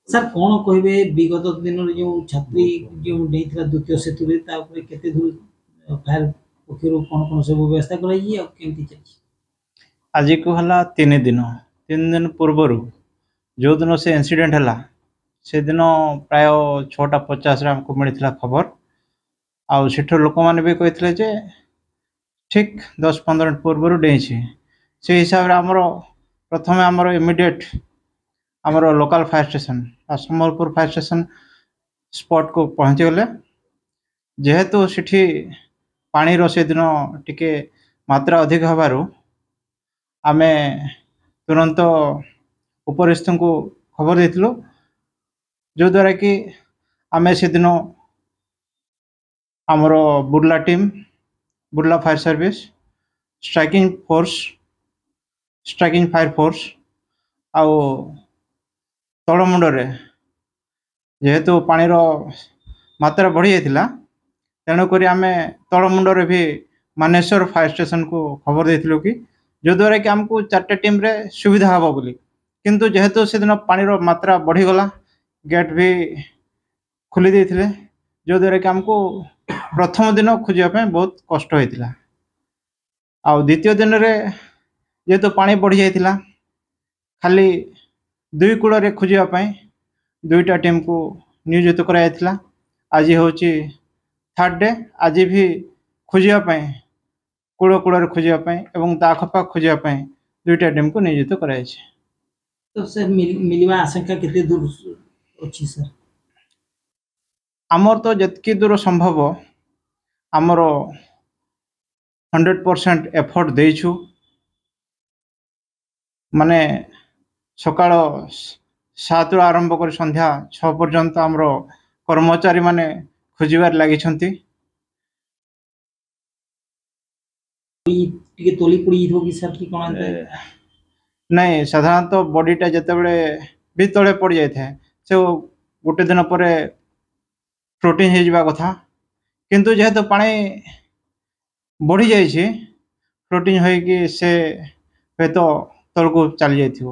Sir କ'ଣ କହିବେ ବିଗତ ଦିନରେ ଯେଉଁ ଛାତ୍ରୀ ଯେଉଁ ଡେଇଁଥିଲା ଦ୍ୱିତୀୟ ସେତୁରେ ତା ଉପରେ କେତେ ଦୂର ଫାୟାର ପକ୍ଷରୁ କ'ଣ ସବୁ ବ୍ୟବସ୍ଥା କରାଯାଇଛି ଆଉ କେମିତି ଚାଲିଛି? ଆଜିକୁ ହେଲା 3 ଦିନ। 3 ଦିନ ପୂର୍ବରୁ ଯେଉଁଦିନ ସେ ଇନସିଡେଣ୍ଟ ହେଲା ସେଦିନ ପ୍ରାୟ 6ଟା 50ରେ ଆମକୁ ମିଳିଥିଲା ଖବର। ଆଉ ସେଠୁ ଲୋକମାନେ ବି କହିଥିଲେ ଯେ ଠିକ୍ 10-15 ମିନିଟ୍ ପୂର୍ବରୁ ଡେଇଁଛି। ସେଇ ହିସାବରେ ଆମର ପ୍ରଥମେ ଆମର ଇମିଡ଼ିଏଟ୍ ଆମର local fire station Sambalpur fire station ସ୍ପଟ୍କୁ ପହଞ୍ଚିଗଲେ। ଯେହେତୁ ସେଠି ପାଣିର ସେଦିନ ଟିକେ ମାତ୍ରା ଅଧିକ ହେବାରୁ ଆମେ ତୁରନ୍ତ ଉପରିସ୍ଥଙ୍କୁ ଖବର ଦେଇଥିଲୁ, ଯଦ୍ୱାରା କି ଆମେ ସେଦିନ ଆମର Burla team, Burla fire service, striking fire force ଆଉ ତଳମୁଣ୍ଡରେ ଯେହେତୁ ପାଣିର ମାତ୍ରା ବଢ଼ିଯାଇଥିଲା, ତେଣୁକରି ଆମେ ତଳମୁଣ୍ଡରେ ବି ମାନେଶ୍ୱର ଫାୟାର ଷ୍ଟେସନକୁ ଖବର ଦେଇଥିଲୁ କି ଯଦ୍ୱାରା କି ଆମକୁ 4ଟା ଟିମ୍ରେ ସୁବିଧା ହେବ ବୋଲି। କିନ୍ତୁ ଯେହେତୁ ସେଦିନ ପାଣିର ମାତ୍ରା ବଢ଼ିଗଲା, ଗେଟ୍ ବି ଖୋଲି ଦେଇଥିଲେ, ଯଦ୍ୱାରା କି ଆମକୁ ପ୍ରଥମ ଦିନ ଖୋଜିବା ପାଇଁ ବହୁତ କଷ୍ଟ ହୋଇଥିଲା। ଆଉ ଦ୍ୱିତୀୟ ଦିନରେ ଯେହେତୁ ପାଣି ବଢ଼ିଯାଇଥିଲା, ଖାଲି 2 କୂଳରେ ଖୋଜିବା ପାଇଁ 2ଟା ଟିମ୍କୁ ନିୟୋଜିତ କରାଯାଇଥିଲା। ଆଜି ହେଉଛି 3rd ଡେ। ଆଜି ବି ଖୋଜିବା ପାଇଁ କୂଳରେ ଖୋଜିବା ପାଇଁ ଏବଂ ତା ଆଖପାଖ ଖୋଜିବା ପାଇଁ 2ଟା ଟିମ୍କୁ ନିୟୋଜିତ କରାଯାଇଛି। ତ ସାର୍ ମିଳିବା ଆଶଙ୍କା କେତେ ଦୂର ଅଛି ସାର୍? ଆମର ତ ଯେତିକି ଦୂର ସମ୍ଭବ ଆମର 100% ଏଫର୍ଟ ଦେଇଛୁ। ମାନେ ସକାଳ 7ରୁ ଆରମ୍ଭ କରି ସନ୍ଧ୍ୟା 6 ପର୍ଯ୍ୟନ୍ତ ଆମର କର୍ମଚାରୀମାନେ ଖୋଜିବାରେ ଲାଗିଛନ୍ତି। ଟିକେ ତୋଳି ପଡ଼ିଯାଇଥିବ କି ସାର୍ କି କ'ଣ? ନାଇଁ, ସାଧାରଣତଃ ବଡ଼ିଟା ଯେତେବେଳେ ବି ତଳେ ପଡ଼ିଯାଇଥାଏ ସେ ଗୋଟେ ଦିନ ପରେ ଫ୍ଲୋଟିଂ ହେଇଯିବା କଥା, କିନ୍ତୁ ଯେହେତୁ ପାଣି ବଢ଼ିଯାଇଛି ଫ୍ଲୋଟିଂ ହୋଇକି ସେ ହୁଏତ ତଳକୁ ଚାଲି ଯାଇଥିବ।